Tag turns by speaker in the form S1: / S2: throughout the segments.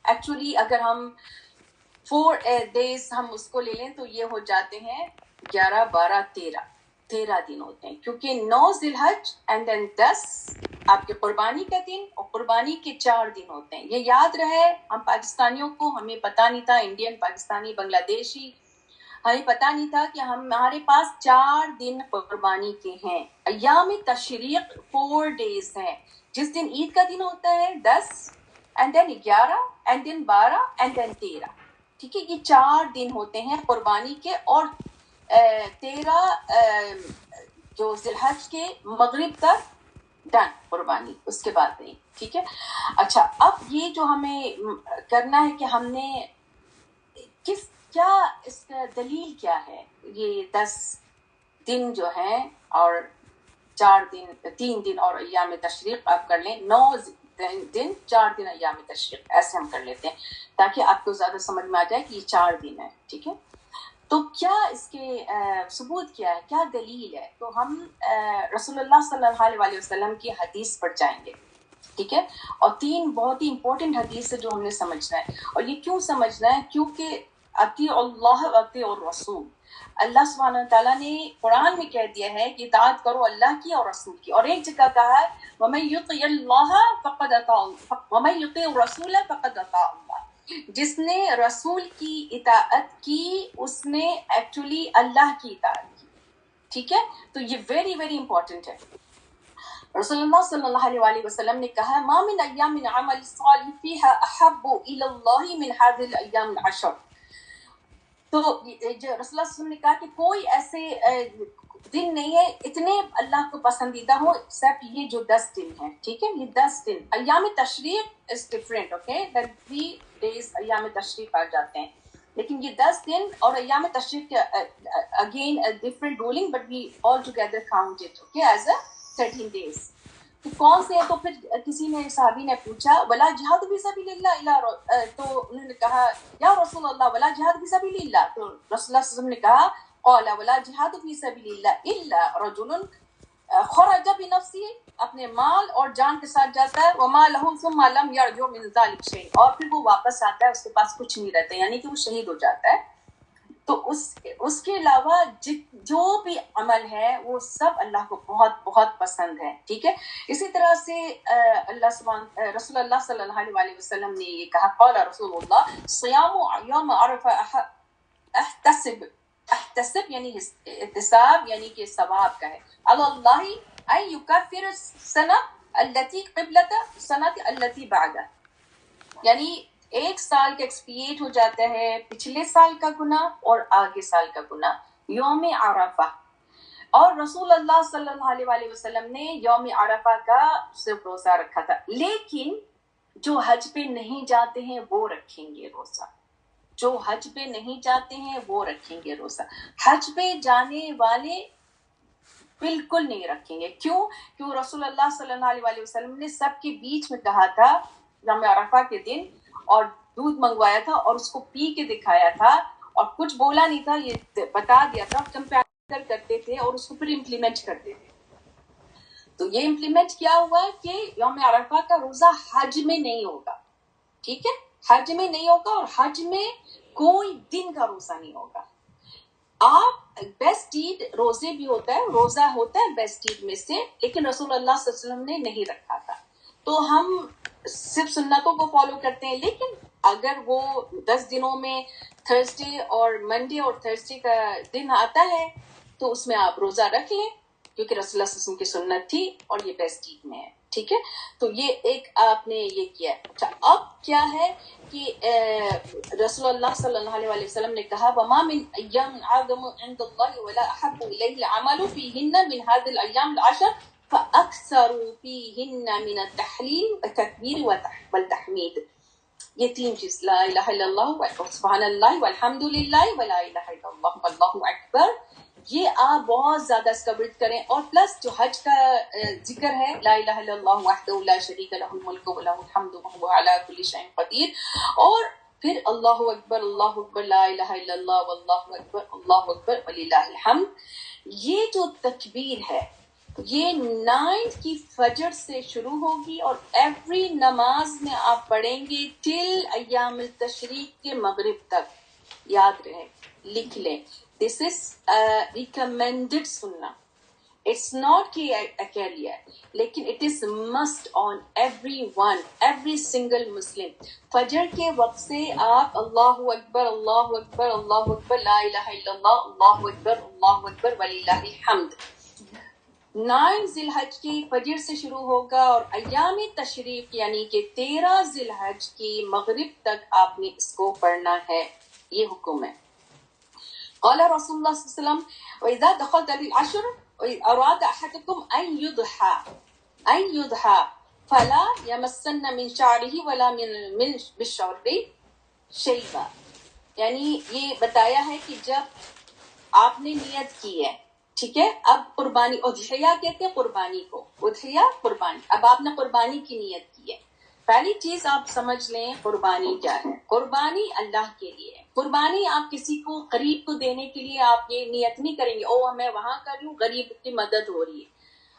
S1: Actually اگر ہم 4 days ہم اس کو لے لیں تو یہ ہو جاتے ہیں 11 12 13 دن ہوتے ہیں، کیونکہ 9 ذی الحج اینڈ دین 10 آپ کے قربانی کا دن اور قربانی کے 4 دن ہوتے ہیں. یہ یاد رہے ہم پاکستانیوں کو، ہمیں پتہ نہیں تھا، انڈین پاکستانی بنگلہ دیشی، ہمیں پتہ نہیں تھا کہ ہمارے پاس 4 دن قربانی کے ہیں. ایام تشریق 4 days ہیں، جس دن عید کا دن ہوتا ہے 10 and then 11 and then 12 and then 13. ٹھیک ہے، یہ 4 دن ہوتے ہیں قربانی کے، اور 13 جو ذی الحج کے مغرب تک ڈن قربانی، اس کے بعد نہیں. ٹھیک ہے. اچھا، اب یہ جو ہمیں کرنا ہے کہ ہم نے کیا اس کا دلیل کیا ہے؟ یہ 10 دن جو ہیں اور 4 دن 3 دن اور ایام تشریق آپ کر لیں، 9 دن 4 دن ایام تشریق، ایسے ہم کر لیتے ہیں تاکہ آپ کو زیادہ سمجھ میں آ جائے کہ یہ 4 دن ہے. ٹھیک ہے. تو کیا اس کے ثبوت کیا ہے، کیا دلیل ہے؟ تو ہم رسول اللہ صلی اللہ علیہ وسلم کی حدیث پر جائیں گے. ٹھیک ہے. اور 3 بہت ہی امپورٹنٹ حدیث ہے جو ہم نے سمجھنا ہے. اور یہ کیوں سمجھنا ہے؟ کیونکہ اطیع اللہ و اطیع الرسول، اللہ سبحانہ وتعالیٰ نے قرآن میں کہہ دیا ہے کہ اطاعت کرو اللہ کی اور رسول کی، اور ایک جگہ کہا ہے وَمَن يُطِعِ اللَّهَ فَقَدْ أَطَاعَ وَمَن يُطِعِ الرَّسُولَ فَقَدْ أَطَاعَ اللَّهَ. جس نے رسول کی اطاعت کی اس نے ایکچولی اللہ کی اطاعت کی. ٹھیک ہے. تو یہ ویری ویری امپورٹنٹ ہے. رسول اللہ صلی اللہ علیہ وسلم نے کہا ما من ایام عمل صالح فیها احب الی اللہ من هذه الايام العشر. تو جو رسول اللہ صلی اللہ علیہ وسلم نے کہا کہ کوئی ایسے دن نہیں ہے اتنے اللہ کو پسندیدہ ہو ایکسپٹ یہ جو 10 دن ہیں. ٹھیک ہے. یہ 10 دن ایام تشریق is different. Okay, then 3 days ایام تشریق آ جاتے ہیں، لیکن یہ 10 دن اور ایام تشریق again different ruling, but we all together count it okay as a 13 days. تو کون سے ہیں؟ تو پھر کسی نے صحابی نے پوچھا ولا جہاد فی سبیل اللہ، تو انہوں نے کہا یا رسول اللہ ولا جہاد فی سبیل اللہ. تو رسول اللہ صلی اللہ علیہ وسلم نے کہا قال ولا جہاد فی سبیل اللہ الا رجل خرج بنفسه، اپنے مال اور جان کے ساتھ جاتا ہے، وما له ثم لم يرجع من ذلك شيء، اور پھر وہ واپس آتا ہے اس کے پاس کچھ نہیں رہتا، یعنی کہ وہ شہید ہو جاتا ہے. تو اس کے علاوہ جو بھی عمل ہے وہ سب اللہ کو بہت بہت پسند ہے. ٹھیک ہے. اسی طرح سے رسول اللہ صلی اللہ علیہ وسلم نے یہ کہا قال رسول اللہ صیام یوم عرفہ احتسب یعنی احتساب یعنی کہ ثواب کا ہے، اللہ ان یکفر السنہ التي قبلۃ السنۃ التي بعدہ، یعنی 1 سال کا ایکسپیٹ ہو جاتا ہے پچھلے سال کا گناہ اور آگے سال کا گناہ یوم عرفہ. اور رسول اللہ صلی اللہ علیہ وسلم نے یوم عرفہ کا صرف روزہ رکھا تھا، لیکن جو حج پہ نہیں جاتے ہیں وہ رکھیں گے روزہ. جو حج پہ نہیں جاتے ہیں وہ رکھیں گے روزہ. حج پہ جانے والے بالکل نہیں رکھیں گے. کیوں؟ کیوں رسول اللہ صلی اللہ علیہ وسلم نے سب کے بیچ میں کہا تھا یوم عرفہ کے دن، اور دودھ منگوایا تھا اور اس کو پی کے دکھایا تھا اور کچھ بولا نہیں تھا، یہ بتا دیا تھا، کمپیئر کرتے تھے اور اس کو پھر امپلیمنٹ کرتے تھے. تو یہ امپلیمنٹ کیا ہوا کہ یوم عرفہ کا روزہ حج میں نہیں ہوگا. ٹھیک ہے. حج میں نہیں ہوگا، اور حج میں کوئی دن کا روزہ نہیں ہوگا. آپ بیسٹ ڈیڈ روزے بھی ہوتا ہے، روزہ ہوتا ہے بیسٹ ڈیڈ میں سے، لیکن رسول اللہ صلی اللہ علیہ وسلم نے نہیں رکھا تھا. تو ہم صرف سنتوں کو فالو کرتے ہیں، لیکن اگر وہ 10 دنوں میں تھرسڈے اور منڈے اور تھرسڈے کا دن آتا ہے تو اس میں آپ روزہ رکھ لیں، کیونکہ رسول اللہ صلی اللہ علیہ وسلم کی سنت تھی اور یہ بیسٹ ڈیڈ میں ہے. ٹھیک ہے. تو یہ ایک آپ نے یہ کیا. اچھا، اب کیا ہے کہ رسول اللہ صلی اللہ علیہ وسلم نے کہا وما من ایام اعظم عند اللہ ولا احب الیہ العمل فیہن من هذه الايام العشر فاکثروا فیہن من التحلیل والتکبیر والتحمید. یہ 3 چیز، لا الہ الا اللہ سبحان اللہ والحمد للہ ولا الہ الا اللہ واللہ اکبر، یہ آپ بہت زیادہ اسکبرٹ کریں. اور پلس جو حج کا ذکر ہے لا الہ الا اللہ وحدہ لا شریک لہ الملک ولہ الحمد وہو علی کل شیء قدیر، اور پھر اللہ اکبر لا الہ الا اللہ واللہ اکبر وللہ الحمد. یہ جو تکبیر ہے یہ 9 کی فجر سے شروع ہوگی اور ایوری نماز میں آپ پڑھیں گے ٹل ایام التشریق کے مغرب تک. یاد رہے، لکھ لیں، دس از ریکمینڈڈ سننا. اٹس ناٹ کہ کہہ لیا ہے، لیکن it is must on everyone, every single Muslim. فجر کے وقت سے آپ اللہ اکبر اللہ اکبر اللہ اکبر لا الہ الا اللہ اللہ اکبر اللہ اکبر وللہ الحمد. 9 ذی الحج کی فجر سے شروع ہوگا اور ایام تشریق یعنی کہ 13 ذی الحج کی مغرب تک آپ نے اس کو پڑھنا ہے. یہ حکم ہے. قال رسول اللہ صلی اللہ علیہ وسلم وَإِذَا دَخَلْتَ الْعَشْرَ أَرَادَ أَحَدُكُمْ أَن يُضْحَى فَلَا يَمَسَّنَّ مِنْ شَعْرِهِ وَلَا مِنْ بِالشَّعْرِ شَيْئًا. یعنی یہ بتایا ہے کہ جب آپ نے نیت کی ہے، ٹھیک ہے، اب قربانی، اضحیہ کہتے ہیں قربانی کو، اضحیہ قربانی. اب آپ نے قربانی کی نیت کی ہے. پہلی چیز آپ سمجھ لیں قربانی کیا ہے. قربانی اللہ کے لیے ہے. قربانی آپ کسی کو غریب کو دینے کے لیے آپ یہ نیت نہیں کریں گے او میں وہاں کر لوں غریب کی مدد ہو رہی ہے.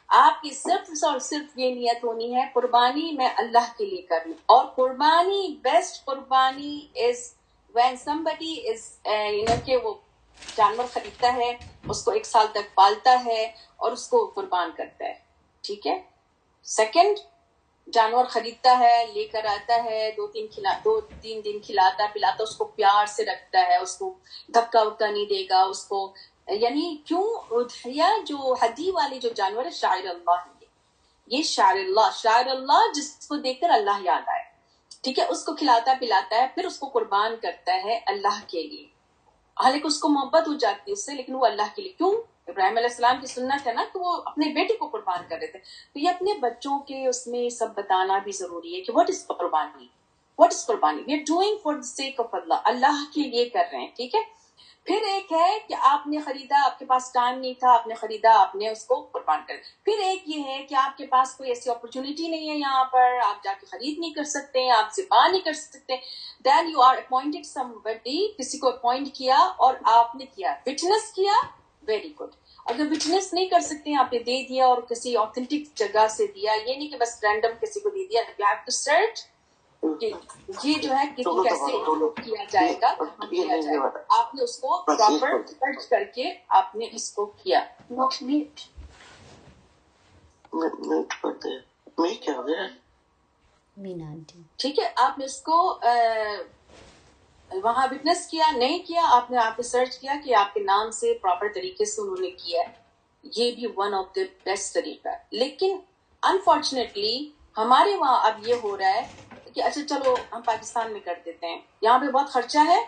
S1: آپ کی صرف اور صرف یہ نیت ہونی ہے قربانی میں اللہ کے لیے کر لوں. اور قربانی بیسٹ قربانی از when somebody is کہ وہ جانور خریدتا ہے، اس کو 1 سال تک پالتا ہے اور اس کو قربان کرتا ہے. ٹھیک ہے. سیکنڈ، جانور خریدتا ہے، لے کر آتا ہے، 2-3 دن کھلاتا پلاتا، اس کو پیار سے رکھتا ہے، اس کو دھکا وکا نہیں دے گا اس کو. یعنی کیوں اضحیہ جو ہدی والے جو جانور ہے شاعر اللہ ہے. یہ شاعر اللہ جس کو دیکھ کر اللہ یاد آئے، ٹھیک ہے، اس کو کھلاتا پلاتا ہے، پھر اس کو قربان کرتا ہے اللہ کے لیے. حالانکہ اس کو محبت ہو جاتی ہے اس سے، لیکن وہ اللہ کے لیے. کیوں؟ ابراہیم علیہ السلام کی سنت ہے نا کہ وہ اپنے بیٹے کو قربان کر رہے تھے. تو یہ اپنے بچوں کے اس میں سب بتانا بھی ضروری ہے کہ واٹ از قربانی، واٹ از قربانی، we are doing for the sake of Allah, Allah کے لیے کر رہے ہیں. ٹھیک ہے. پھر ایک ہے کہ آپ نے خریدا، آپ کے پاس ٹائم نہیں تھا، آپ نے خریدا، آپ نے اس کو قربان کر. پھر ایک یہ ہے کہ آپ کے پاس کوئی ایسی اپرچونٹی نہیں ہے، یہاں پر آپ جا کے خرید نہیں کر سکتے، آپ ذبح نہیں کر سکتے. Then you are appointed somebody، کسی کو اپوائنٹ کیا اور آپ نے کیا، وٹنس کیا، ویری گڈ. اگر وٹنس نہیں کر سکتے آپ نے دے دیا اور کسی آتھینٹک جگہ سے دیا، یہ نہیں کہ بس رینڈم کسی کو دے دیا. یو ہیو ٹو سرچ یہ جو ہے کسی کیسے کیا جائے گا، کیا جائے گا. آپ نے اس کو پراپر سرچ کر کے آپ نے اس کو کیا. ٹھیک ہے. آپ نے اس کو وہاں وٹنس کیا، نہیں کیا، آپ نے سرچ کیا کہ آپ کے نام سے پراپر طریقے سے انہوں نے کیا ہے. یہ بھی ون آف دا بیسٹ طریقہ. لیکن انفارچونیٹلی ہمارے وہاں اب یہ ہو رہا ہے کہ اچھا چلو ہم پاکستان میں کر دیتے ہیں، یہاں پہ بہت خرچہ ہے،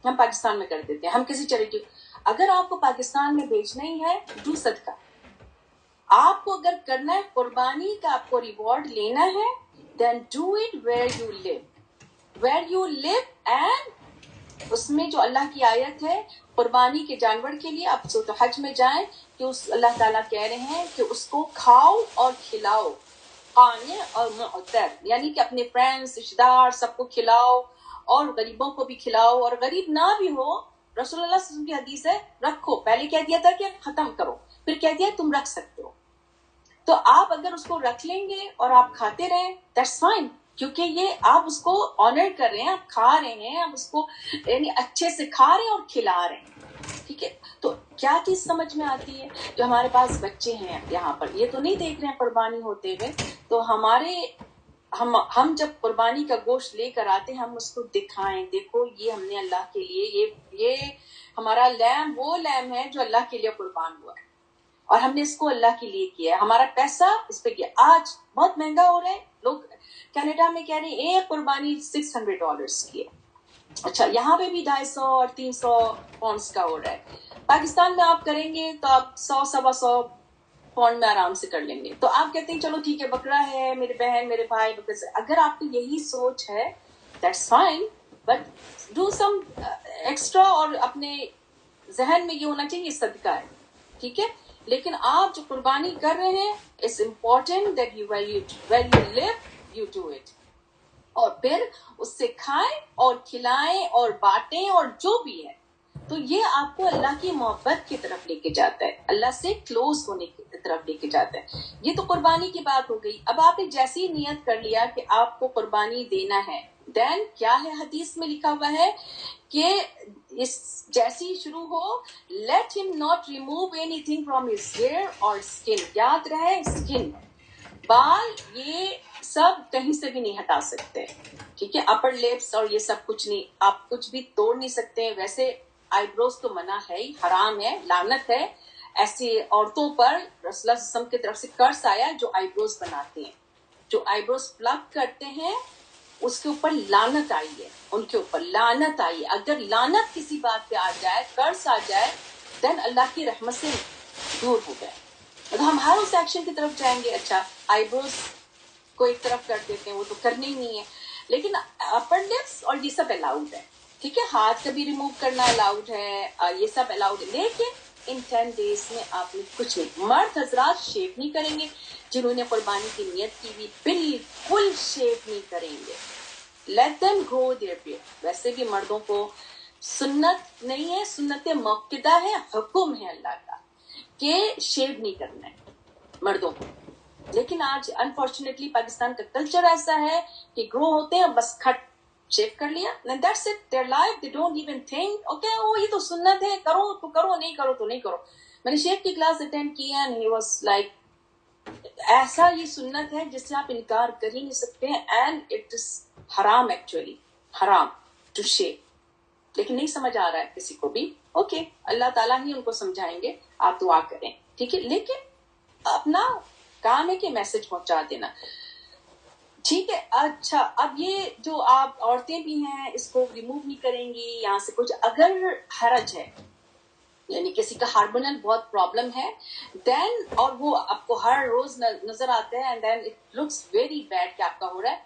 S1: ہم پاکستان میں کر دیتے ہیں، ہم کسی چیریٹی. اگر آپ کو پاکستان میں بھیجنا ہی ہے ڈو صدقہ. آپ کو اگر کرنا ہے قربانی کا، آپ کو ریوارڈ لینا ہے، then do it where you live and اس میں جو اللہ کی آیت ہے قربانی کے جانور کے لیے آپ سورۃ حج میں جائیں کہ اللہ تعالیٰ کہہ رہے ہیں کہ اس کو کھاؤ اور کھلاؤ، قانع اور معتر، یعنی کہ اپنے فرینڈز رشتہ دار سب کو کھلاؤ اور غریبوں کو بھی کھلاؤ. اور غریب نہ بھی ہو، رسول اللہ صلی اللہ علیہ وسلم کی حدیث ہے رکھو. پہلے کہہ دیا تھا کہ ختم کرو، پھر کہہ دیا تم رکھ سکتے ہو. تو آپ اگر اس کو رکھ لیں گے اور آپ کھاتے رہیں دیٹس فائن، کیونکہ یہ آپ اس کو آنر کر رہے ہیں، آپ کھا رہے ہیں، آپ اس کو یعنی اچھے سے کھا رہے ہیں اور کھلا رہے ہیں. ٹھیک ہے. تو کیا چیز سمجھ میں آتی ہے؟ جو ہمارے پاس بچے ہیں یہاں پر یہ تو نہیں دیکھ رہے ہیں قربانی ہوتے ہوئے، تو ہم جب قربانی کا گوشت لے کر آتے ہیں ہم اس کو دکھائیں، دیکھو یہ ہم نے اللہ کے لیے، یہ ہمارا لیم وہ لیم ہے جو اللہ کے لیے قربان ہوا ہے اور ہم نے اس کو اللہ کے لیے کیا ہے، ہمارا پیسہ اس پہ کیا. آج بہت مہنگا ہو رہا ہے، لوگ کینیڈا میں کہہ رہے ہیں ایک قربانی $600 کی ہے. اچھا یہاں پہ بھی 250 اور 300 پاؤنڈس کا ہو رہا ہے. پاکستان میں آپ کریں گے تو آپ 100-125 پاؤنڈ میں آرام سے کر لیں گے. تو آپ کہتے ہیں چلو ٹھیک ہے بکرا ہے، میرے بہن میرے بھائی بکرے سے. اگر آپ کی یہی سوچ ہے that's fine, but do some extra. اور اپنے ذہن میں یہ ہونا چاہیے یہ صدقہ ہے، ٹھیک ہے. لیکن آپ جو قربانی کر رہے ہیں it's important that where you live you do it. اور پھر اس سے کھائیں اور کھلائیں اور بانٹیں اور جو بھی ہے. تو یہ آپ کو اللہ کی محبت کی طرف لے کے جاتا ہے، اللہ سے کلوز ہونے کی طرف لے کے جاتا ہے. یہ تو قربانی کی بات ہو گئی. اب آپ نے جیسی ہی نیت کر لیا کہ آپ کو قربانی دینا ہے, دین کیا ہے حدیث میں لکھا ہوا ہے کہ اس جیسی شروع ہو, let him not remove anything from his hair اور اسکن. یاد رہے اسکن, بال, یہ سب کہیں سے بھی نہیں ہٹا سکتے, ٹھیک ہے. اپر لپس اور یہ سب کچھ نہیں, آپ کچھ بھی توڑ نہیں سکتے. ویسے آئی بروز تو منع ہے ہی, حرام ہے, لعنت ہے ایسی عورتوں پر. رسول اللہ صلی اللہ علیہ وسلم کی طرف سے قرض آیا جو آئی بروز بناتے ہیں, جو آئی بروز پلگ کرتے ہیں, اس کے اوپر لعنت آئی ہے, ان کے اوپر لعنت آئی ہے. اگر لعنت کسی بات پہ آ جائے, قرض آ جائے, دین اللہ کی رحمت سے دور ہو گئے. ہم ہر اس ایکشن کی طرف جائیں گے. اچھا آئی بروز کو ایک طرف کر دیتے ہیں, وہ تو کرنے ہی نہیں ہے, لیکن اپر لپس اور یہ سب الاؤڈ ہے, ٹھیک ہے. ہاتھ کا بھی ریموو کرنا الاؤڈ ہے, یہ سب الاؤڈ ہے, لیکن ان 10 days میں آپ نے کچھ نہیں. مرد حضرات شیو نہیں کریں گے, جنہوں نے قربانی کی نیت کی ہوئی بالکل شیو نہیں کریں گے. Let them grow their beard. ویسے بھی مردوں کو سنت نہیں ہے, سنت موقدہ ہے, حکم ہے اللہ کا کہ شیو نہیں کرنا ہے مردوں کو. لیکن آج انفارچونیٹلی پاکستان کا کلچر ایسا ہے کہ گرو ہوتے ہیں بس کھٹ شیو کر لیا, and that's it, their life, they don't even think okay oh یہ تو سنت ہے, کرو تو کرو, نہیں کرو تو نہیں کرو. میں نے شیخ کی کلاس اٹینڈ کی and he was like ایسا یہ سنت ہے جس سے آپ انکار کر ہی نہیں سکتے ہیں, and it is حرام, actually حرام to shave. لیکن نہیں سمجھ آ رہا ہے کسی کو بھی, اوکے اللہ تعالیٰ ہی ان کو سمجھائیں گے, آپ دعا کریں, ٹھیک ہے. لیکن اپنا کام ہے کہ میسج پہنچا دینا, ٹھیک ہے. اچھا اب یہ جو آپ عورتیں بھی ہیں اس کو ریموو نہیں کریں گی یہاں سے کچھ, اگر حرج ہے یعنی کسی کا ہارمونل بہت پرابلم ہے, دین اور وہ آپ کو ہر روز نظر آتا ہے, and then it looks very bad کہ آپ کا ہو رہا ہے,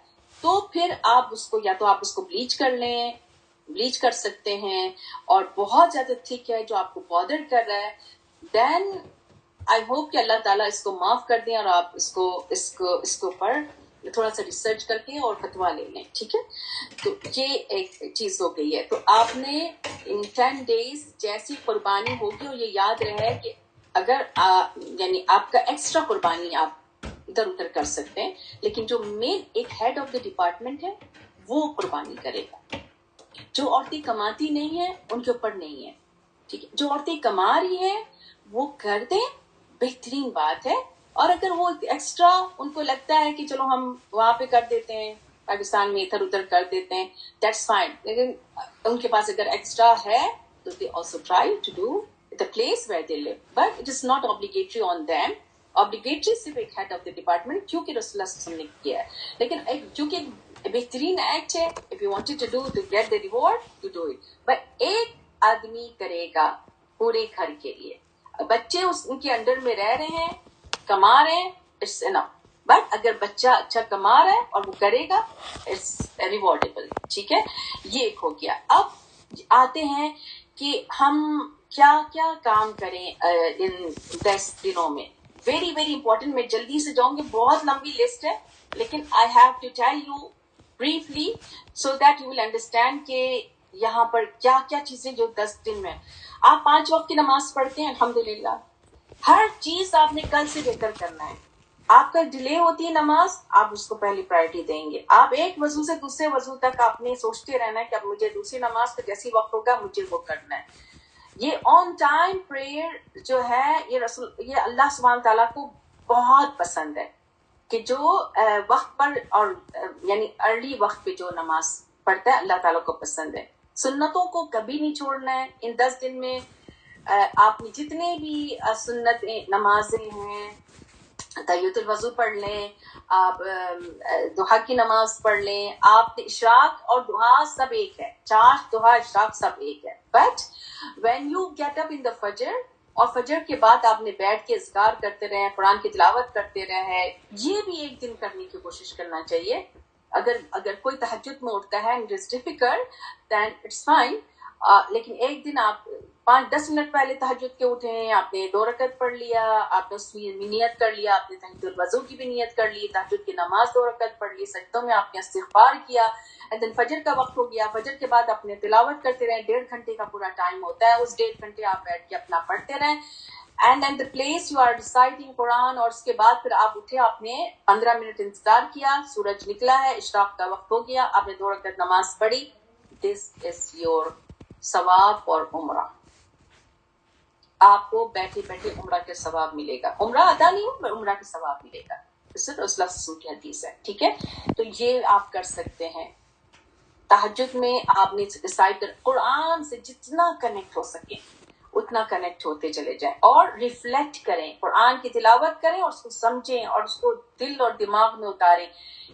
S1: تو پھر آپ اس کو یا تو آپ اس کو بلیچ کر لیں, بلیچ کر سکتے ہیں, اور بہت زیادہ تھک ہے جو آپ کو بادر کر رہا ہے, دین آئی ہوپ کہ اللہ تعالیٰ اس کو معاف کر دیں, اور آپ اس کے اوپر تھوڑا سا ریسرچ کر کے اور فتویٰ لے لیں, ٹھیک ہے. تو یہ ایک چیز ہو گئی ہے. تو آپ نے ان 10 days جیسی قربانی ہوگی, اور یہ یاد رہے کہ اگر یعنی آپ کا ایکسٹرا قربانی آپ ادھر ادھر کر سکتے ہیں, لیکن جو مین ایک ہیڈ آف دا ڈپارٹمنٹ ہے وہ قربانی کرے گا. جو عورتیں کماتی نہیں ہیں ان کے اوپر نہیں ہے, ٹھیک ہے. جو عورتیں کما رہی ہیں وہ کر دیں, بہترین بات ہے. اور اگر وہ ایکسٹرا ان کو لگتا ہے کہ چلو ہم وہاں پہ کر دیتے ہیں, پاکستان میں ادھر ادھر کر دیتے ہیں, دیٹس فائن. لیکن ان کے پاس اگر ایکسٹرا ہے تو they also try to do the place where they live, but it is not obligatory on them. obligatory صرف ایک head of the department, کیونکہ رسول اللہ صلی اللہ علیہ وسلم نے کیا ہے. لیکن چونکہ بہترین ایکٹ ہے, if you wanted to do to get the reward, you do it. but ایک آدمی کرے گا پورے گھر کے لیے, بچے ان کے انڈر میں رہ رہے ہیں, کما رہے ہیں, اٹس انف. بٹ اگر بچہ اچھا کما رہا ہے اور وہ کرے گا, اٹس ریوارڈیبل, ٹھیک ہے. یہ ایک ہو گیا. اب آتے ہیں کہ ہم کیا کیا کام کریں ان 10 دنوں میں. Very very important. میں جلدی سے جاؤں گی, بہت لمبی لسٹ ہے, لیکن I have to tell you briefly so that you will understand کہ یہاں پر کیا کیا چیزیں جو 10 دن میں. آپ 5 وقت کی نماز پڑھتے ہیں الحمدللہ, ہر چیز آپ نے کل سے بہتر کرنا ہے. آپ کا ڈیلے ہوتی ہے نماز, آپ اس کو پہلی پرائرٹی دیں گے. آپ ایک وضو سے دوسرے وضو تک آپ نے سوچتے رہنا ہے کہ اب مجھے دوسری نماز کا جیسی وقت ہوگا مجھے وہ کرنا ہے. یہ آن ٹائم پریئر جو ہے یہ اللہ سبحانہ تعالیٰ کو بہت پسند ہے, کہ جو وقت پر اور یعنی ارلی وقت پہ جو نماز پڑھتا ہے اللہ تعالیٰ کو پسند ہے. سنتوں کو کبھی نہیں چھوڑنا ہے. ان 10 دن میں آپ نے جتنے بھی سنت نمازیں ہیں, تحیۃ الوضو پڑھ لیں, آپ دعا کی نماز پڑھ لیں, آپ نے اشراق اور دعا سب ایک ہے, چاشت دعا اشراق سب ایک ہے. But when you get up in the فجر, اور فجر کے بعد آپ نے بیٹھ کے اذکار کرتے رہے, قرآن کی تلاوت کرتے رہے, یہ بھی ایک دن کرنے کی کوشش کرنا چاہیے. اگر کوئی تہجد میں اٹھتا ہے and it is difficult then it's fine, لیکن ایک دن آپ 5-10 منٹ پہلے تہجد کے اٹھیں, آپ نے 2 رکعت پڑھ لیا, آپ نے اس میں نیت کر لیا, آپ نے تحیۃ الوضو کی بھی نیت کر لی, تہجد کی نماز 2 رکعت پڑھ لی, سجدوں میں آپ نے استغفار کیا, and then فجر کا وقت ہو گیا. فجر کے بعد اپنے تلاوت کرتے رہیں, 1.5 گھنٹے کا پورا ٹائم ہوتا ہے, اس 1.5 گھنٹے آپ بیٹھ کے اپنا پڑھتے رہیں. And and the place you are reciting Quran. اور اس کے بعد پھر آپ اٹھے, آپ نے 15 منٹ انتظار کیا, سورج نکلا ہے, اشراق کا وقت ہو گیا, آپ نے 2 رکعت نماز پڑھی. دس از یور ثواب اور عمرہ. آپ کو بیٹھے بیٹھے عمرہ کے ثواب ملے گا. عمرہ ادا نہیں ہو, عمرہ کے ثواب ملے گا. اس سے رسول اللہ صلی اللہ علیہ وسلم کی حدیث ہے. ٹھیک ہے, تو یہ آپ کر سکتے ہیں. تہجد میں آپ نے ڈیسائیڈ کر قرآن سے جتنا کنیکٹ ہو سکے اتنا کنیکٹ ہوتے چلے جائیں, اور ریفلیکٹ کریں, قرآن کی تلاوت کریں اور اس کو سمجھیں اور اس کو دل اور دماغ میں اتاریں.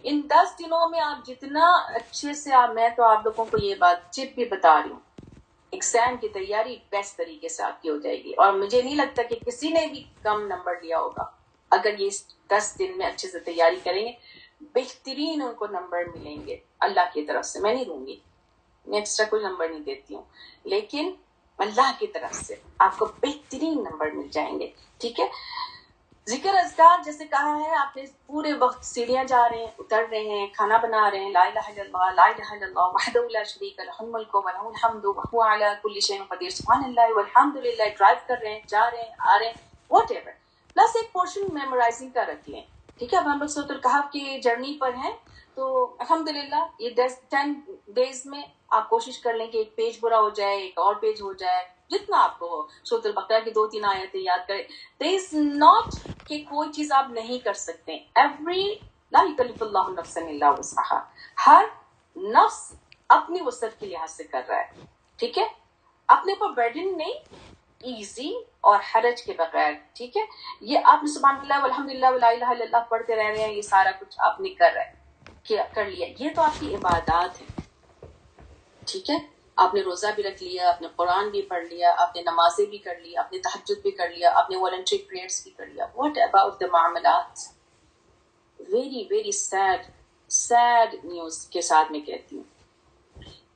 S1: ان 10 دنوں میں آپ جتنا اچھے سے میں تو آپ لوگوں کو یہ بات چپ بھی بتا رہی ہوں, ایگزام کی تیاری بیسٹ طریقے سے آپ کی ہو جائے گی. اور مجھے نہیں لگتا کہ کسی نے بھی کم نمبر لیا ہوگا. اگر یہ 10 دن میں اچھے سے تیاری کریں گے, بہترین ان کو نمبر ملیں گے اللہ کی طرف سے. میں نہیں دوں گی, میں ایکسٹرا کوئی نمبر نہیں دیتی ہوں, لیکن اللہ کی طرف سے آپ کو بہترین نمبر مل جائیں گے. ٹھیک ہے, ذکر اذکار جیسے کہا ہے, آپ نے پورے وقت سیڑھیاں جا رہے ہیں, اتر رہے ہیں, کھانا بنا رہے ہیں, لا الہ الا اللہ لا الہ الا اللہ وحدہ لا شریک لہ الملک ولہ الحمد وہو علی کل شیء قدیر سبحان اللہ والحمد للہ. ڈرائیو کر رہے ہیں, جا رہے ہیں, آ رہے ہیں, واٹ ایور. پلس ایک پورشن میمورائزنگ کا رکھ لیں. ٹھیک ہے, اب ہم لوگ سورۃ الکہف کی جرنی پر ہیں, تو الحمدللہ یہ 10 ڈیز میں آپ کوشش کر لیں کہ ایک پیج پورا ہو جائے, ایک اور پیج ہو جائے, جتنا آپ کو ہو. سورۃ البقرہ کی 2-3 آیتیں یاد کریں. There is not کہ کوئی چیز آپ نہیں کر سکتے. Every لا یکلف اللہ نفسا الا وسعہا, ہر نفس اپنی وسعت کے لحاظ سے کر رہا ہے. ٹھیک ہے, اپنے پر برڈن نہیں, ایزی اور حرج کے بغیر. ٹھیک ہے, یہ آپ سبحان اللہ والحمدللہ ولا الہ الا اللہ پڑھتے رہ رہے ہیں, یہ سارا کچھ آپ نے کر لیا. یہ تو آپ کی عبادات ہے. ٹھیک ہے, آپ نے روزہ بھی رکھ لیا, آپ نے قرآن بھی پڑھ لیا, آپ نے نمازیں بھی کر لی, آپ نے تہجد بھی کر لیا, آپ نے والنٹری پریئرز بھی کر لیا. واٹ اباؤٹ دا معاملات؟ ویری ویری سیڈ نیوز کے ساتھ میں کہتی ہوں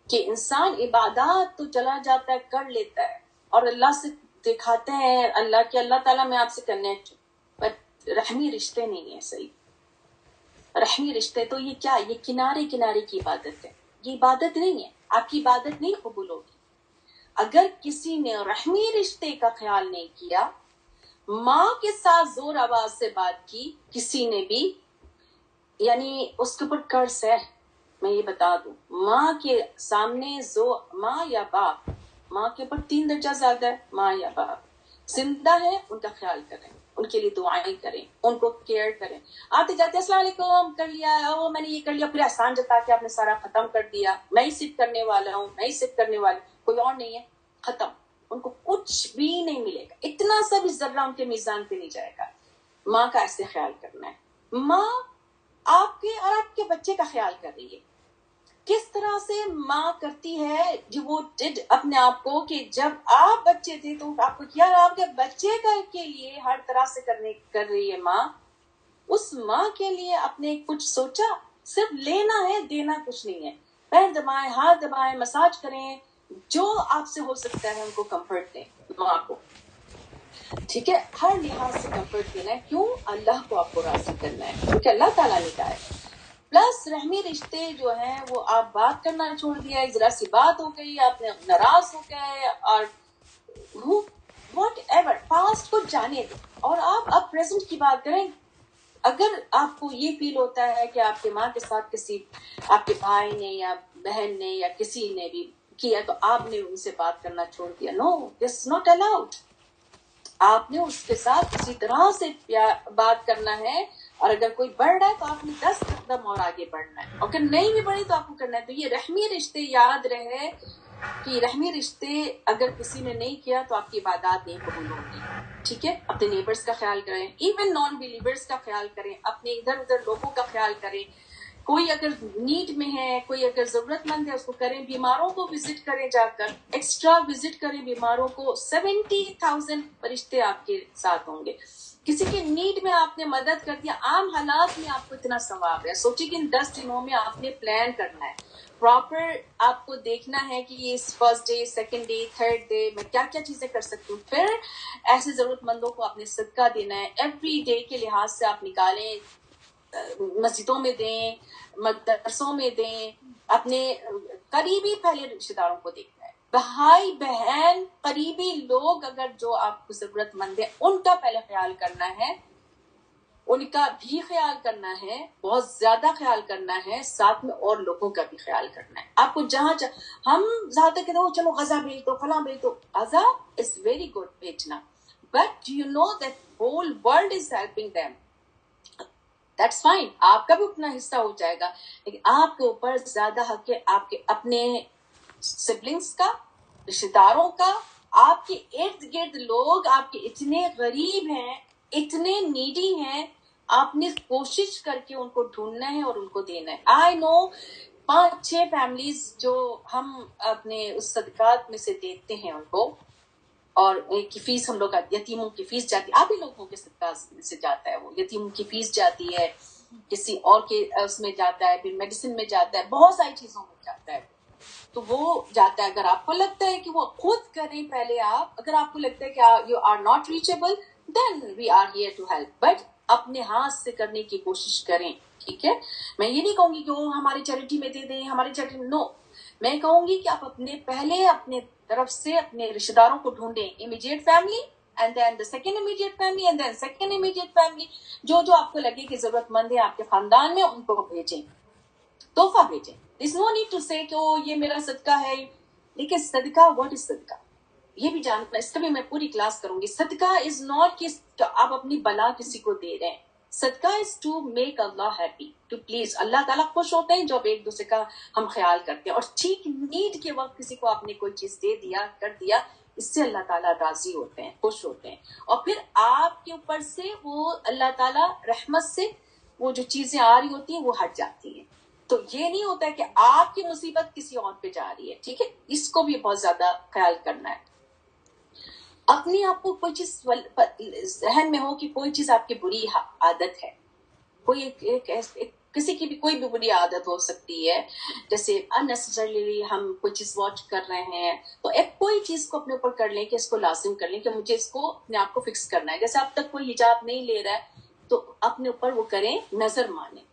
S1: کہ انسان عبادات تو چلا جاتا ہے, کر لیتا ہے, اور اللہ سے دکھاتے ہیں اللہ تعالیٰ میں آپ سے کنیکٹ ہوں, بٹ رحمی رشتے نہیں ہیں. صحیح رحمی رشتے تو یہ کیا, یہ کنارے کنارے کی عبادت ہے, یہ عبادت نہیں ہے. آپ کی عبادت نہیں قبول ہوگی اگر کسی نے رحمی رشتے کا خیال نہیں کیا. ماں کے ساتھ زور آواز سے بات کی کسی نے بھی, یعنی اس کے اوپر قرض ہے. میں یہ بتا دوں, ماں کے سامنے ماں یا باپ, ماں کے اوپر 3 درجہ زیادہ ہے, ماں یا باپ زندہ ہے, ان کا خیال کریں, ان کے لیے دعائیں کریں, ان کو کیئر کریں. آتے جاتے السلام علیکم کر لیا, میں نے یہ کر لیا, پھر احسان جتا کے آپ نے سارا ختم کر دیا. میں ہی صرف کرنے والا ہوں, میں ہی صرف کرنے والا, کوئی اور نہیں ہے, ختم. ان کو کچھ بھی نہیں ملے گا, اتنا سا بھی ذرہ ان کے میزان پہ نہیں جائے گا. ماں کا ایسے خیال کرنا ہے. ماں آپ کے اور آپ کے بچے کا خیال کر رہی ہے. کس طرح سے ماں کرتی ہے ڈیووٹڈ اپنے آپ کو, کہ جب آپ بچے تھے تو آپ کو کیا, آپ کے بچے کے لیے ہر طرح سے کر رہی ہے ماں. اس ماں کے لیے اپنے کچھ سوچا؟ صرف لینا ہے, دینا کچھ نہیں ہے. پیر دبائیں, ہاتھ دبائیں, مساج کریں, جو آپ سے ہو سکتا ہے ان کو کمفرٹ دیں ماں کو. ٹھیک ہے, ہر لحاظ سے کمفرٹ دینا ہے. کیوں؟ اللہ کو آپ کو راضی کرنا ہے, کیونکہ اللہ تعالیٰ نے کہا ہے. پلس رحمی رشتے جو ہیں وہ آپ بات کرنا چھوڑ دیا, ذرا سی بات ہو گئی, آپ نے ناراض ہو گئے, اور واٹ ایور, پاسٹ کو جانے دیں اور آپ اب پریزنٹ کی بات کریں. اگر آپ کو یہ فیل ہوتا ہے کہ آپ کے ماں کے ساتھ کسی آپ کے بھائی نے یا بہن نے یا کسی نے بھی کیا تو آپ نے ان سے بات کرنا چھوڑ دیا, نو, دس ناٹ الاؤڈ. آپ نے اس کے ساتھ اسی طرح سے بات کرنا ہے, اور اگر کوئی بڑھ رہا ہے تو آپ نے 10 قدم اور آگے بڑھنا ہے, اگر نہیں بھی بڑھی تو آپ کو کرنا ہے. تو یہ رحمی رشتے یاد رہے کہ رحمی رشتے اگر کسی نے نہیں کیا تو آپ کی عبادات نہیں قبول ہوگی. ٹھیک ہے, اپنے نیبرز کا خیال کریں, ایون نان بلیورز کا خیال کریں, اپنے ادھر ادھر لوگوں کا خیال کریں. کوئی اگر نیڈ میں ہے, کوئی اگر ضرورت مند ہے, اس کو کریں. بیماروں کو وزٹ کریں, جا کر ایکسٹرا وزٹ کریں بیماروں کو. 70,000 فرشتے آپ کے ساتھ ہوں گے. کسی کی نیڈ میں آپ نے مدد کر دیا, عام حالات میں آپ کو اتنا ثواب ہے. سوچیں کہ ان 10 دنوں میں آپ نے پلان کرنا ہے پراپر, آپ کو دیکھنا ہے کہ یہ first day, second day, third day میں کیا کیا چیزیں کر سکتی ہوں. پھر ایسے ضرورت مندوں کو آپ نے صدقہ دینا ہے. ایوری ڈے کے لحاظ سے آپ نکالیں, مسجدوں میں دیں, مدرسوں میں دیں, اپنے قریبی پہلے رشتے داروں کو دیکھنا ہے. بھائی بہن قریبی لوگ اگر جو آپ کو ضرورت مند ہے ان کا پہلے خیال کرنا ہے، ان کا بھی خیال کرنا ہے، بہت زیادہ خیال کرنا ہے، ساتھ میں اور لوگوں کا بھی خیال کرنا ہے. آپ کو جہاں ہم زیادہ کہتے ہیں چلو غزہ بھیج دو، فلاں بھیج دو. غزہ از ویری گڈ بھیجنا، but you know that whole world is helping them. That's fine, آپ کا بھی اتنا حصہ ہو جائے گا، لیکن آپ کے اوپر زیادہ حق ہے آپ کے اپنے سبلنگس کا، رشتے داروں کا. آپ کے ارد گرد لوگ آپ کے اتنے غریب ہیں، اتنے نیڈی ہیں، آپ نے کوشش کر کے ان کو ڈھونڈنا ہے اور ان کو دینا ہے. آئی نو 5-6 فیملیز جو ہم اپنے اس صدقات میں سے دیتے ہیں ان کو، اور کی فیس ہم لوگ یتیموں کی فیس جاتی ہے، آپ ہی لوگوں کے صدقات سے جاتا ہے، وہ یتیموں کی فیس جاتی ہے، کسی اور کے اس میں جاتا ہے، پھر میڈیسن میں جاتا ہے، بہت ساری چیزوں میں جاتا ہے، تو وہ جاتا ہے. اگر آپ کو لگتا ہے کہ وہ خود کریں پہلے آپ، اگر آپ کو لگتا ہے کہ you are not reachable, then we are here to help, but اپنے ہاتھ سے کرنے کی کوشش کریں. ٹھیک ہے، میں یہ نہیں کہوں گی کہ وہ ہماری چیریٹی میں دے دیں، ہماری چیریٹی میں، نو. میں کہوں گی کہ آپ پہلے اپنے طرف سے اپنے رشتے داروں کو ڈھونڈیں، immediate family and then the second immediate family and then second immediate family, جو آپ کو لگے کہ ضرورت مند ہے آپ کے خاندان میں، ان کو بھیجیں، تحفہ بھیجیں. There's no need to say کہ یہ میرا صدقہ ہے. لیکن صدقہ what is صدقہ یہ بھی جاننا، اس کا بھی میں پوری کلاس کروں گی. صدقہ از ناٹ کہ آپ اپنی بلا کسی کو دے رہے ہیں. صدقہ is to make Allah happy, to please. Allah تعالیٰ خوش ہوتے ہیں جب ایک دوسرے کا ہم خیال کرتے ہیں، اور ٹھیک نیڈ کے وقت کسی کو آپ نے کوئی چیز دے دیا، کر دیا، اس سے اللہ تعالیٰ راضی ہوتے ہیں، خوش ہوتے ہیں، اور پھر آپ کے اوپر سے وہ اللہ تعالیٰ رحمت سے وہ جو چیزیں آ رہی ہوتی ہیں وہ ہٹ جاتی ہیں. تو یہ نہیں ہوتا ہے کہ آپ کی مصیبت کسی اور پہ جا رہی ہے. ٹھیک ہے، اس کو بھی بہت زیادہ خیال کرنا ہے. اپنی آپ کو کوئی چیز ذہن میں ہو کہ کوئی چیز آپ کی بری عادت ہے، کوئی کسی کی بھی کوئی بھی بری عادت ہو سکتی ہے، جیسے unnecessarily ہم کوئی چیز واچ کر رہے ہیں، تو ایک کوئی چیز کو اپنے اوپر کر لیں کہ اس کو لازم کر لیں کہ مجھے اس کو اپنے آپ کو فکس کرنا ہے. جیسے اب تک کوئی حجاب نہیں لے رہا ہے تو اپنے اوپر وہ کریں، نظر مانیں،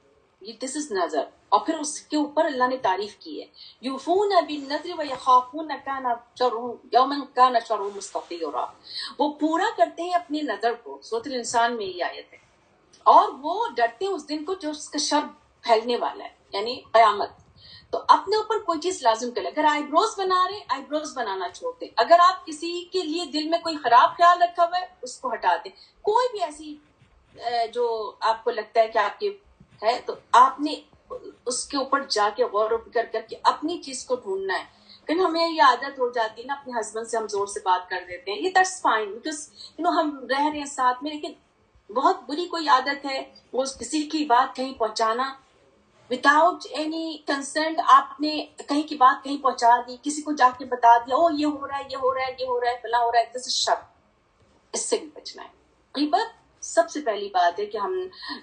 S1: یہ دس از نظر. اور پھر اس کے اوپر اللہ نے تعریف کی ہے، یوفون بالنذر ویخافون یوما کان شرہ مستطیرا. وہ پورا کرتے ہیں اپنی نظر کو، سورۃ الانسان میں یہ آیت ہے، اور وہ ڈرتے ہیں اس دن کو جو اس کا شر پھیلنے والا ہے، یعنی قیامت. تو اپنے اوپر کوئی چیز لازم کریں. اگر آئی بروز بنا رہے ہیں، آئی بروز بنانا چھوڑ دیں. اگر آپ کسی کے لیے دل میں کوئی خراب خیال رکھا ہوا ہے اس کو ہٹا دیں. کوئی بھی ایسی جو آپ کو لگتا ہے کہ آپ کی ہے، تو آپ نے اس کے اوپر جا کے غور و فکر کر کے اپنی چیز کو ڈھونڈنا ہے. کہ ہمیں یہ عادت ہو جاتی ہے نا، اپنے ہسبینڈ سے ہم زور سے بات کر دیتے ہیں، یہ دیٹس فائن، بیکاز ہم رہ رہے ہیں ساتھ میں، لیکن بہت بری کوئی عادت ہے وہ کسی کی بات کہیں پہنچانا وداؤٹ اینی کنسرن. آپ نے کہیں کی بات کہیں پہنچا دی، کسی کو جا کے بتا دیا، او یہ ہو رہا ہے، یہ ہو رہا ہے، یہ ہو رہا ہے، فلاں ہو رہا ہے. دس از شر، اس سے بھی بچنا ہے. غیبت سب سے پہلی بات ہے کہ ہم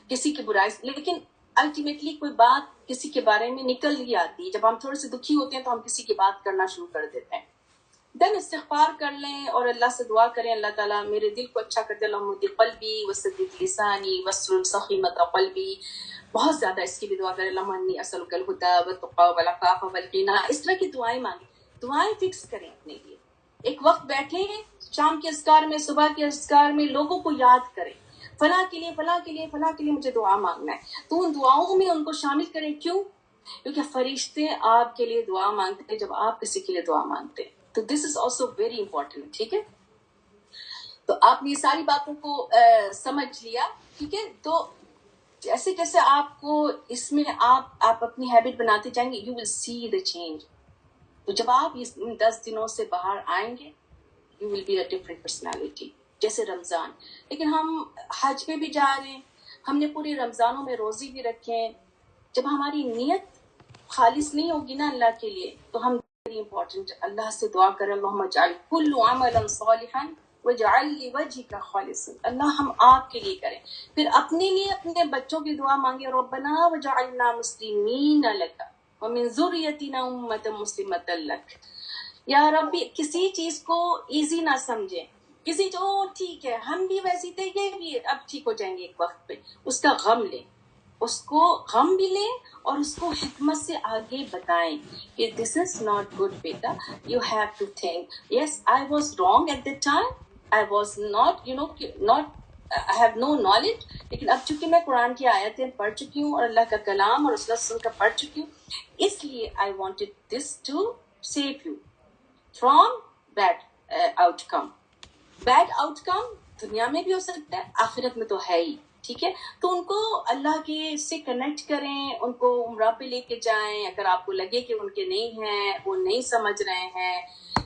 S1: کسی کی برائی، لیکن الٹیمیٹلی کوئی بات کسی کے بارے میں نکل ہی آتی ہے. جب ہم تھوڑے سے دکھی ہوتے ہیں تو ہم کسی کی بات کرنا شروع کر دیتے ہیں. دین استغفار کر لیں اور اللہ سے دعا کریں، اللہ تعالیٰ میرے دل کو اچھا کر دے، اللہم اہد قلبی وسدد لسانی واسلل سخیمۃ قلبی. بہت زیادہ اس کی بھی دعا کریں، اللہم انی اسألک الہدی والتقی والعفاف والغنی. اس طرح کی دعائیں مانگیں، دعائیں فکس کریں اپنے لیے. ایک وقت بیٹھے ہیں شام کے اذکار میں، صبح کے اذکار میں لوگوں کو یاد کریں، فلاں کے لیے، فلاں کے لیے، فلاں کے لیے مجھے دعا مانگنا ہے. تو ان دعاؤں میں ان کو شامل کریں. کیوں؟ کیونکہ فرشتے آپ کے لیے دعا مانگتے ہیں جب آپ کسی کے لیے دعا مانگتے ہیں. تو دس از آلسو ویری امپورٹنٹ. ٹھیک ہے، تو آپ نے یہ ساری باتوں کو سمجھ لیا. ٹھیک ہے، تو جیسے جیسے آپ کو اس میں آپ اپنی ہیبٹ بناتے جائیں گے، you will C the change. تو جب آپ ان 10 دنوں سے باہر آئیں گے، you will be a different personality. جیسے رمضان، لیکن ہم حج پہ بھی جا رہے ہیں، ہم نے پورے رمضانوں میں روزی بھی رکھے ہیں. جب ہماری نیت خالص نہیں ہوگی نا اللہ کے لیے، تو ہم ویری امپورٹنٹ اللہ سے دعا کریں، اللہم اجعل کل عملا صالحا واجعل لوجهک خالصا. اللہ ہم آپ کے لیے کریں. پھر اپنے لیے اپنے بچوں کی دعا مانگے، ربنا وجعلنا مسلمین لک ومن ذریتنا امۃ مسلمۃ لک. یا ربی، کسی چیز کو ایزی نہ سمجھیں، کسی جو ٹھیک ہے ہم بھی ویسی تھے، یہ بھی اب ٹھیک ہو جائیں گے ایک وقت پہ، اس کا غم لیں. اس کو غم بھی لیں اور اس کو حکمت سے آگے بتائیں کہ دس از ناٹ گڈ بیٹا, you have to think, yes I was wrong at that time, I was not not I have no knowledge, لیکن اب چونکہ میں قرآن کی آیتیں پڑھ چکی ہوں اور اللہ کا کلام اور رسول اللہ صلی اللہ علیہ وسلم کا پڑھ چکی ہوں, اس لیے I wanted this to save you from bad outcome. Bad outcome دنیا میں بھی ہو سکتا ہے, آخرت میں تو ہے ہی, ٹھیک ہے. تو ان کو اللہ کے سے کنیکٹ کریں, ان کو عمرہ پہ لے کے جائیں, اگر آپ کو لگے کہ ان کے نہیں ہیں, وہ نہیں سمجھ رہے ہیں,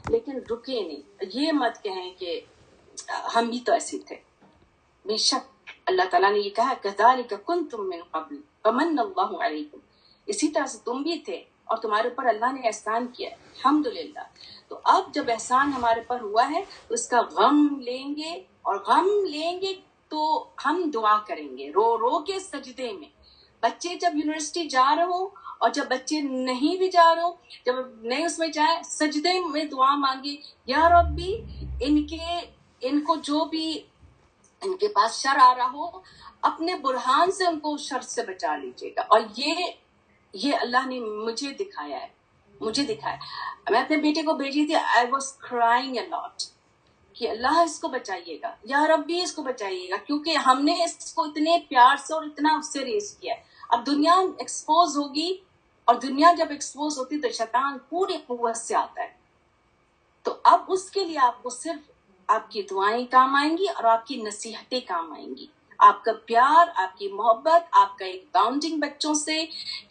S1: لیکن رکے نہیں. یہ مت کہیں کہ ہم بھی تو ایسے تھے. بے شک اللہ تعالیٰ نے یہ کہا کذالک کنتم من قبل فمن اللہ علیکم, اسی طرح سے تم بھی تھے اور تمہارے اوپر اللہ نے احسان کیا, الحمدللہ. تو اب جب احسان ہمارے پر ہوا ہے تو اس کا غم لیں گے, اور غم لیں گے تو ہم دعا کریں گے رو رو کے سجدے میں. بچے جب یونیورسٹی جا رہے ہوں اور جب بچے نہیں بھی جا رہے ہوں, جب نہیں اس میں جائیں, سجدے میں دعا مانگے, یا ربی ان کو جو بھی ان کے پاس شر آ رہا ہو, اپنے برہان سے ان کو شر سے بچا لیجیے گا. اور یہ اللہ نے مجھے دکھایا ہے, مجھے دکھایا. میں اپنے بیٹے کو بھیجی تھی, I was crying a lot کہ اللہ اس کو بچائیے گا, یا ربی اس کو بچائیے گا, کیونکہ ہم نے اس کو اتنے پیار سے اور اتنا اس سے ریز کیا ہے. اب دنیا ایکسپوز ہوگی, اور دنیا جب ایکسپوز ہوتی تو شیطان پوری قوت سے آتا ہے. تو اب اس کے لیے آپ کو صرف آپ کی دعائیں کام آئیں گی اور آپ کی نصیحتیں کام آئیں گی, آپ کا پیار, آپ کی محبت, آپ کا ایک باؤنڈنگ بچوں سے,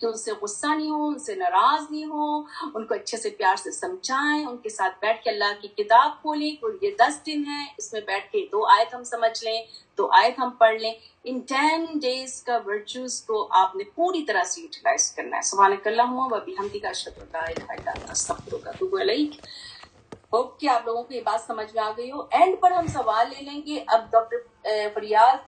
S1: کہ ان سے غصہ نہیں ہو, ان سے ناراض نہیں ہو, ان کو اچھے سے پیار سے سمجھائیں, ان کے ساتھ بیٹھ کے اللہ کی کتاب کھولیں, یہ 10 دن ہیں, اس میں بیٹھ کے 2 آیت ہم سمجھ لیں, 2 آیت ہم پڑھ لیں. ان 10 days کا ورچوز کو آپ نے پوری طرح سے یوٹیلائز کرنا ہے. سبحانک اللہم و بحمدک اشہد ان لا الہ الا انت استغفرک و اتوب الیک. ہوپ کہ آپ لوگوں کو یہ بات سمجھ میں آ گئی ہو. اینڈ پر ہم سوال لے لیں گے. اب ڈاکٹر فریاد